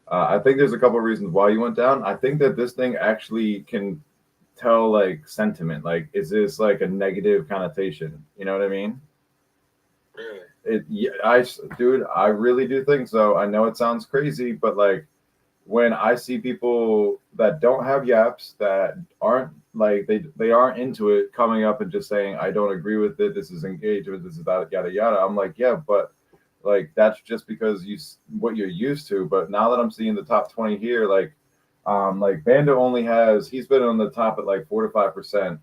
I think there's a couple of reasons why you went down. I think that this thing actually can tell like sentiment. Like, is this like a negative connotation? You know what I mean? Really? Yeah, dude, I really do think so. I know it sounds crazy, but like when I see people that don't have yaps, that aren't like they aren't into it, coming up and just saying, I don't agree with it, this is engagement, this is that, yada yada. I'm like, yeah, but like that's just because what you're used to. But now that I'm seeing the top 20 here, like Bando only has, he's been on the top at like 4 to 5%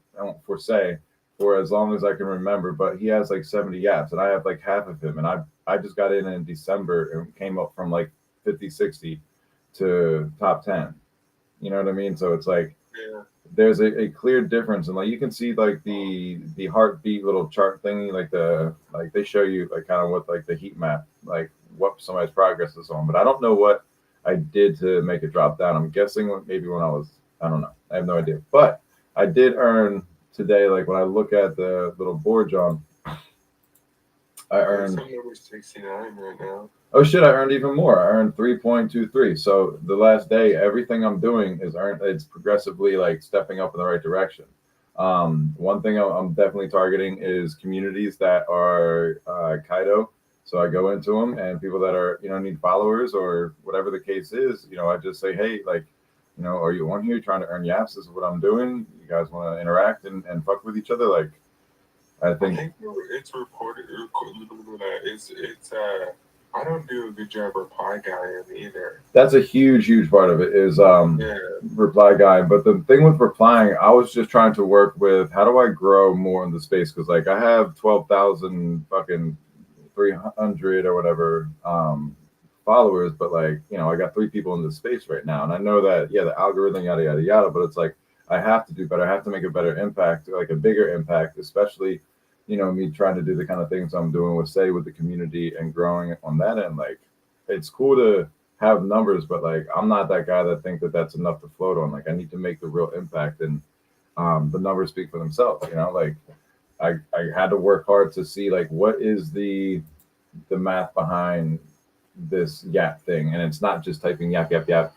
for say for as long as I can remember, but he has like 70 yaps and I have like half of him. And I just got in December and came up from like 50, 60 to top 10. You know what I mean? So it's like Yeah. there's a clear difference, and like you can see like the heartbeat little chart thingy, like like they show you like kind of what like the heat map, like what somebody's progress is on. But I don't know what I did to make it drop down. I'm guessing maybe when I was, I don't know, I have no idea. But I did earn today. Like when I look at the little board, John, I Yeah, earned, some number 69 right now. oh shit, I earned even more. I earned 3.23. So the last day, everything I'm doing is earned. It's progressively like stepping up in the right direction. One thing I'm definitely targeting is communities that are Kaido. So I go into them and people that are, need followers or whatever the case is, I just say, hey, like, are you on here trying to earn yaps? This is what I'm doing. You guys want to interact and fuck with each other? Like, I I think think it's reported. It's. I don't do a good job reply guy either. that's a huge, huge part of it is Yeah. reply guy. But the thing with replying, I was just trying to work with how do I grow more in the space because like I have 12,000 fucking 300 or whatever followers, but like I got three people in this space right now, and I know that yeah the algorithm yada yada yada, but it's like I have to do better. I have to make a better impact, like a bigger impact, especially me trying to do the kind of things I'm doing with say with the community and growing on that end. Like it's cool to have numbers, but like I'm not that guy that think that that's enough to float on. Like I need to make the real impact, and the numbers speak for themselves. Like I had to work hard to see like what is the math behind this yap thing, and it's not just typing yap yap yap,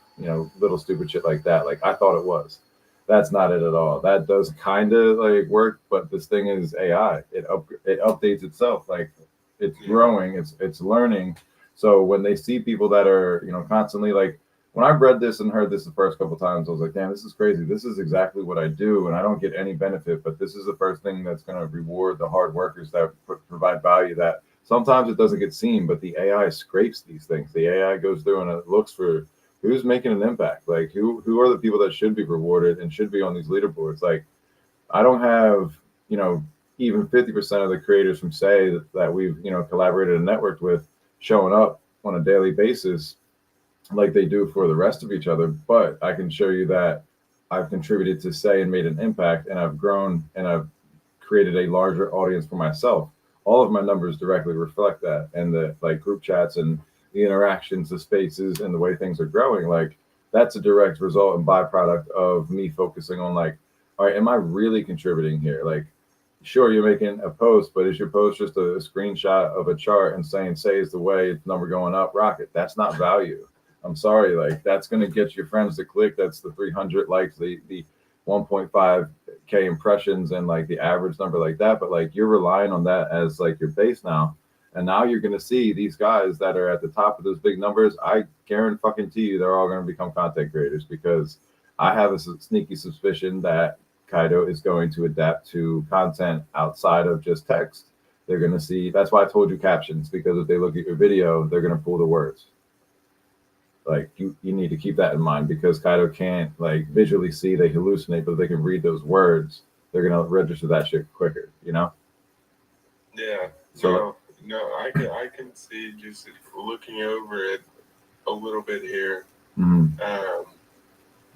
little stupid shit like that. Like I thought it was. That's not it at all. That does kind of like work, but this thing is AI. It updates itself. Like it's Yeah. growing. It's learning. So when they see people that are constantly like when I read this and heard this the first couple times, I was like, damn, this is crazy. This is exactly what I do, and I don't get any benefit. But this is the first thing that's going to reward the hard workers that provide value. That sometimes it doesn't get seen, but the AI scrapes these things. The AI goes through and it looks for who's making an impact. Like who are the people that should be rewarded and should be on these leaderboards. Like I don't have you know even 50% of the creators from say that we've collaborated and networked with showing up on a daily basis like they do for the rest of each other. But I can show you that I've contributed to say and made an impact, and I've grown and I've created a larger audience for myself. All of my numbers directly reflect that, and the like group chats and the interactions, the spaces, and the way things are growing. Like that's a direct result and byproduct of me focusing on like, all right, am I really contributing here? Like, sure, you're making a post, but is your post just a screenshot of a chart and saying "say is the way number going up"? Rocket. That's not value. I'm sorry, like that's gonna get your friends to click. That's the 300 likes, the 1.5K impressions, and like the average number like that. But like you're relying on that as like your base now, and now you're gonna see these guys that are at the top of those big numbers. I guarantee fucking to you, they're all gonna become content creators because I have a sneaky suspicion that Kaido is going to adapt to content outside of just text. They're gonna see. That's why I told you captions because if they look at your video, they're gonna pull the words. Like you need to keep that in mind because Kaido can't like visually see, they hallucinate, but if they can read those words, they're gonna register that shit quicker. Yeah. So No. No. I can see just looking over it a little bit here. mhm. Um.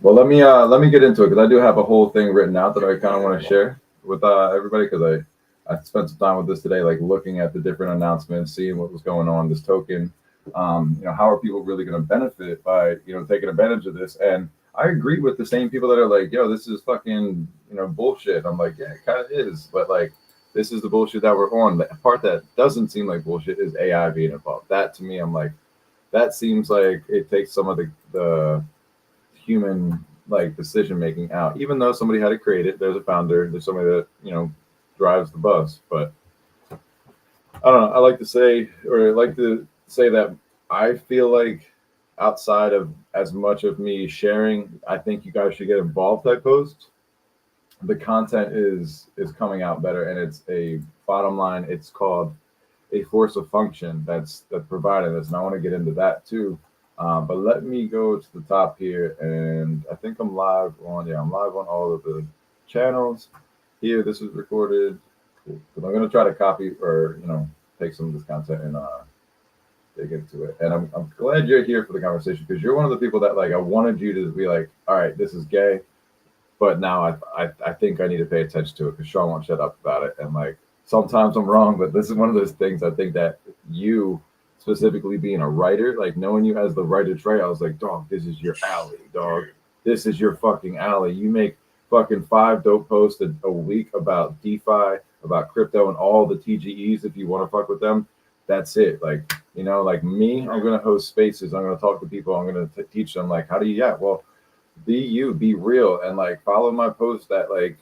Well, let me get into it because I do have a whole thing written out that I kind of want to share with everybody because I spent some time with this today, like looking at the different announcements, seeing what was going on, this token. How are people really going to benefit by taking advantage of this? And I agree with the same people that are like, yo, this is fucking bullshit. I'm like, yeah, it kind of is, but like this is the bullshit that we're on. The part that doesn't seem like bullshit is AI being involved. That to me, I'm like, that seems like it takes some of the human like decision making out. Even though somebody had to create it, there's a founder, there's somebody that drives the bus. But I don't know. I like to say, or I like to say that I feel like outside of as much of me sharing, I think you guys should get involved type posts. The content is coming out better, and it's a bottom line. It's called a force of function that's providing this, and I want to get into that too. But let me go to the top here, and I think I'm live on. Yeah, I'm live on all of the channels here. This is recorded. Cool. 'Cause I'm gonna try to copy or take some of this content and dig into it. And I'm glad you're here for the conversation because you're one of the people that like I wanted you to be like, all right, this is gay, but now I think I need to pay attention to it because Sean won't shut up about it. And like sometimes I'm wrong, but this is one of those things I think that you specifically being a writer, like knowing you as the writer Trey, I was like, dog, this is your alley, dog. This is your fucking alley. You make fucking 5 dope posts a week about DeFi, about crypto, and all the TGEs. If you want to fuck with them, that's it. Like like me, I'm gonna host spaces. I'm gonna talk to people. I'm gonna teach them like how do you well, be you, be real, and like follow my post that like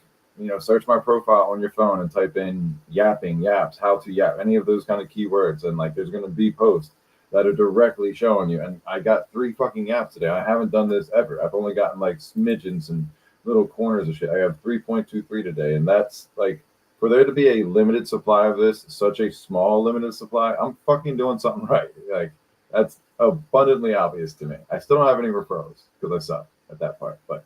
search my profile on your phone and type in yapping, yaps, how to yap, any of those kind of keywords, and like there's gonna be posts that are directly showing you. And I got 3 fucking yaps today. I haven't done this ever. I've only gotten like smidgens and little corners of shit. I have 3.23 today, and that's like for there to be a limited supply of this, such a small limited supply, I'm fucking doing something right. Like that's abundantly obvious to me. I still don't have any referrals because I suck at that part, but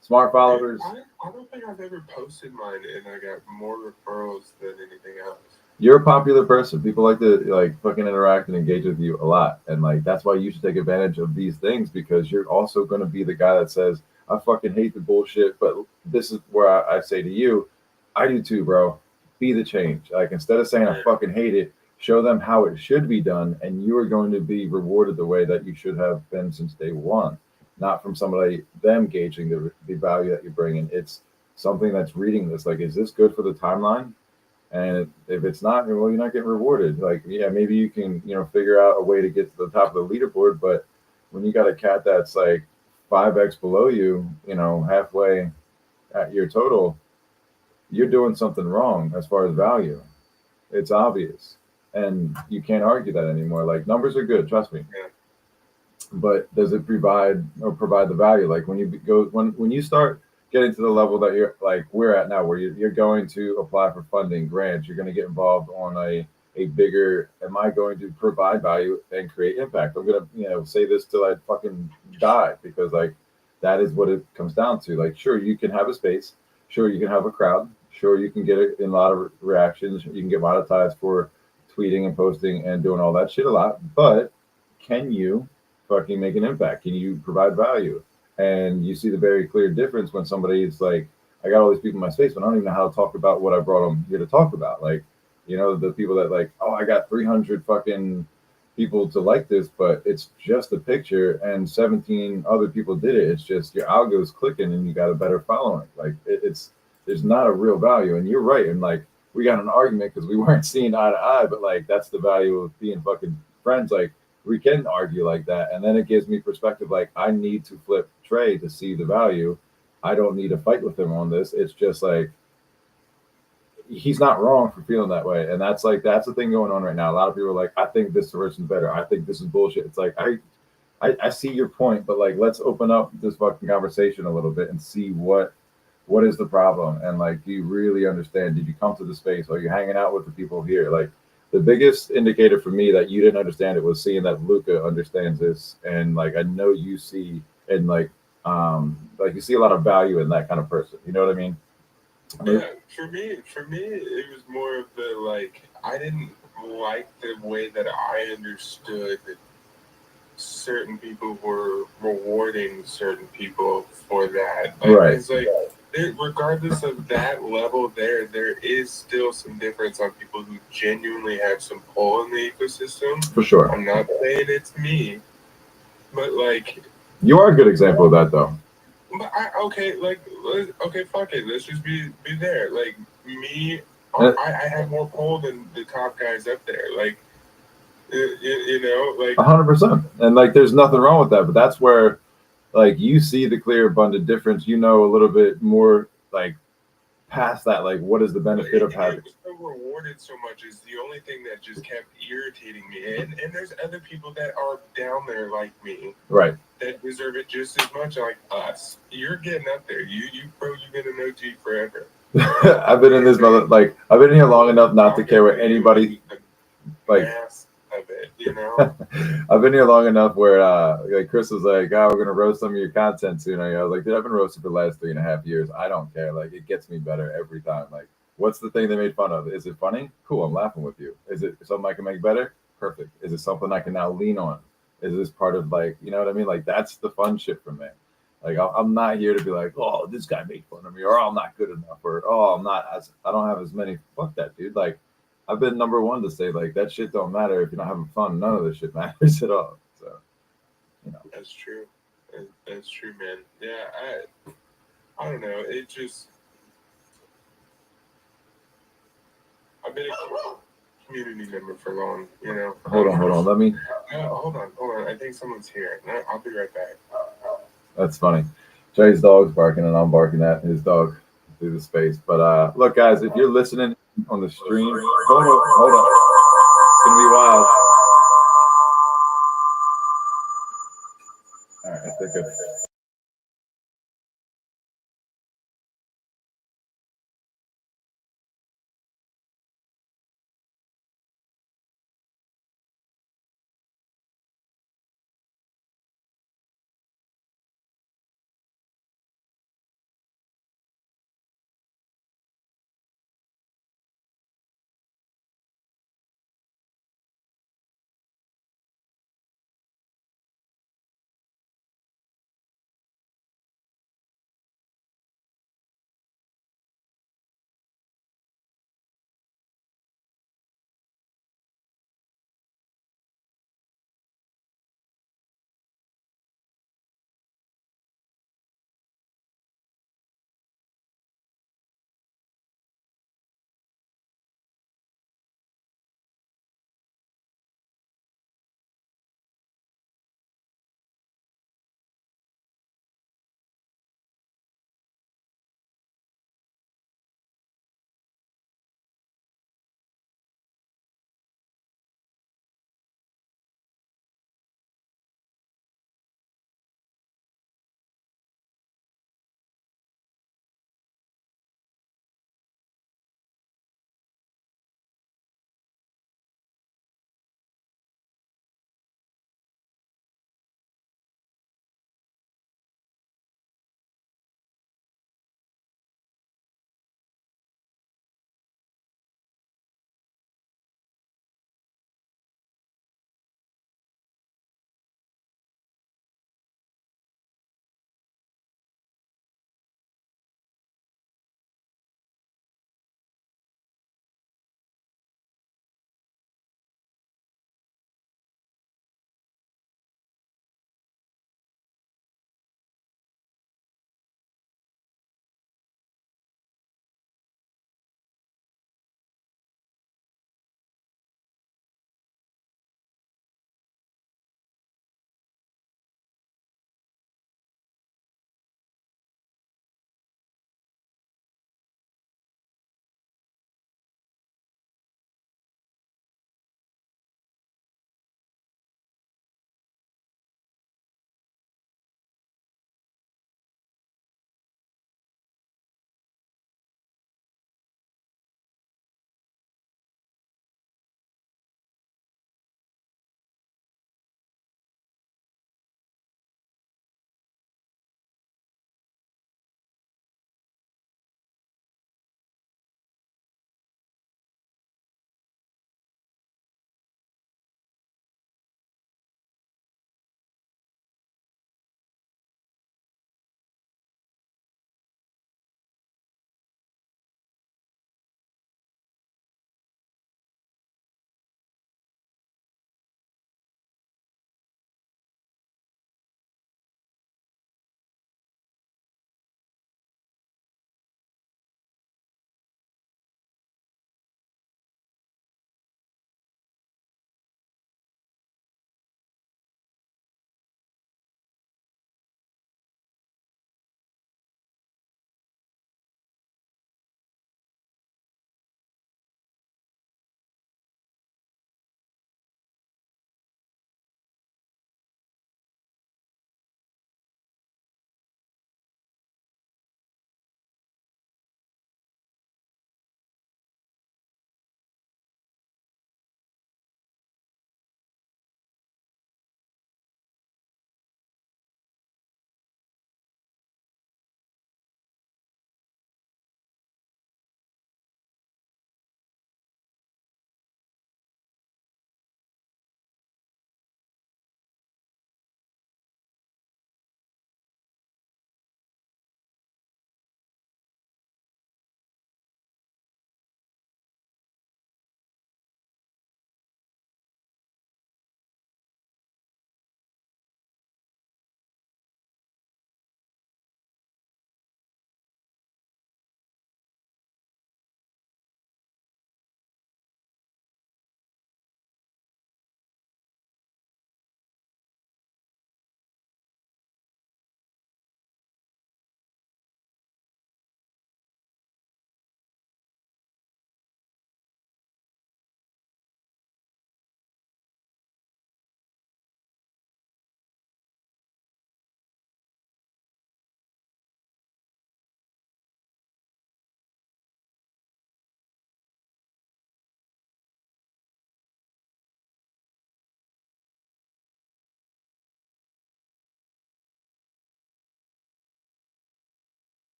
smart followers. I don't think I've ever posted mine and I got more referrals than anything else. You're a popular person. People like to like fucking interact and engage with you a lot. And like that's why you should take advantage of these things because you're also going to be the guy that says, I fucking hate the bullshit. But this is where I say to you, I do too, bro. Be the change. Like instead of saying I fucking hate it, show them how it should be done, and you are going to be rewarded the way that you should have been since day one. Not from somebody them gauging the value that you're bringing. It's something that's reading this. Like, is this good for the timeline? And if it's not, well, you're not getting rewarded. Like, yeah, maybe you can, figure out a way to get to the top of the leaderboard. But when you got a cat that's like 5x below you, halfway at your total, you're doing something wrong as far as value. It's obvious. And you can't argue that anymore. Like numbers are good, trust me. Yeah. But does it provide the value? Like when you go when you start getting to the level that you're like we're at now, where you're going to apply for funding, grants, you're going to get involved on a bigger. Am I going to provide value and create impact? I'm gonna say this till I fucking die because like that is what it comes down to. Like sure you can have a space, sure you can have a crowd, sure you can get it in a lot of reactions, you can get monetized for tweeting and posting and doing all that shit a lot, but can you fucking make an impact? Can you provide value? And you see the very clear difference when somebody's like, I got all these people in my space, but I don't even know how to talk about what I brought them here to talk about. Like, the people that like, oh, I got 300 fucking people to like this, but it's just a picture and 17 other people did it. It's just your algo's clicking and you got a better following. Like there's not a real value. And you're right. And like, we got an argument because we weren't seeing eye to eye, but like, that's the value of being fucking friends. Like, we can argue like that, and then it gives me perspective. Like I need to flip Trey to see the value. I don't need to fight with him on this. It's just like he's not wrong for feeling that way, and that's the thing going on right now. A lot of people are like, I think this person's better. I think this is bullshit. It's like I see your point, but like let's open up this fucking conversation a little bit and see what is the problem, and like do you really understand? Did you come to the space? Are you hanging out with the people here? Like the biggest indicator for me that you didn't understand it was seeing that Luca understands this, and like I know you see, and like you see a lot of value in that kind of person. You know what I mean? Yeah, for me, it was more of the like I didn't like the way that I understood that certain people were rewarding certain people for that. Like, right. It's like regardless of that level, there is still some difference on people who genuinely have some pull in the ecosystem. For sure. I'm not saying it's me, but like you are a good example of that, though. But okay, fuck it. Let's just be there. Like me, I have more pull than the top guys up there. Like You know, like 100%. And like, there's nothing wrong with that. But that's where, like, you see the clear abundant difference. You know a little bit more, like, past that. Like, what is the benefit of having? It was so rewarded so much is the only thing that just kept irritating me. And there's other people that are down there like me, Right. that deserve it just as much like us. You're getting up there. You've been an OG forever. I've been in this mother, like, I've been here long enough not to care what anybody, like, mass of it, you know. I've been here long enough where like Chris was like, "Oh, we're gonna roast some of your content soon." I was like, "Dude, I've been roasted for the last 3.5 years. I don't care. Like, it gets me better every time. Like, what's the thing they made fun of? Is it funny? Cool, I'm laughing with you. Is it something I can make better? Perfect. Is it something I can now lean on? Is this part of, like, you know what I mean? Like, that's the fun shit for me. Like, I'm not here to be like, "Oh, this guy made fun of me," or "Oh, I'm not good enough," or "Oh, I don't have as many." Fuck that, dude. Like, I've been number one to say, like, that shit don't matter if you're not having fun. None of this shit matters at all. So, you know. That's true. That's true, man. Yeah, I don't know. It just I've been a community member for long, you know. Hold on. Let me. Hold on. I think someone's here. No, I'll be right back. That's funny. Jay's dog's barking, and I'm barking at his dog through the space. But look, guys, if you're listening on the stream, hold on. It's gonna be wild. All right, I think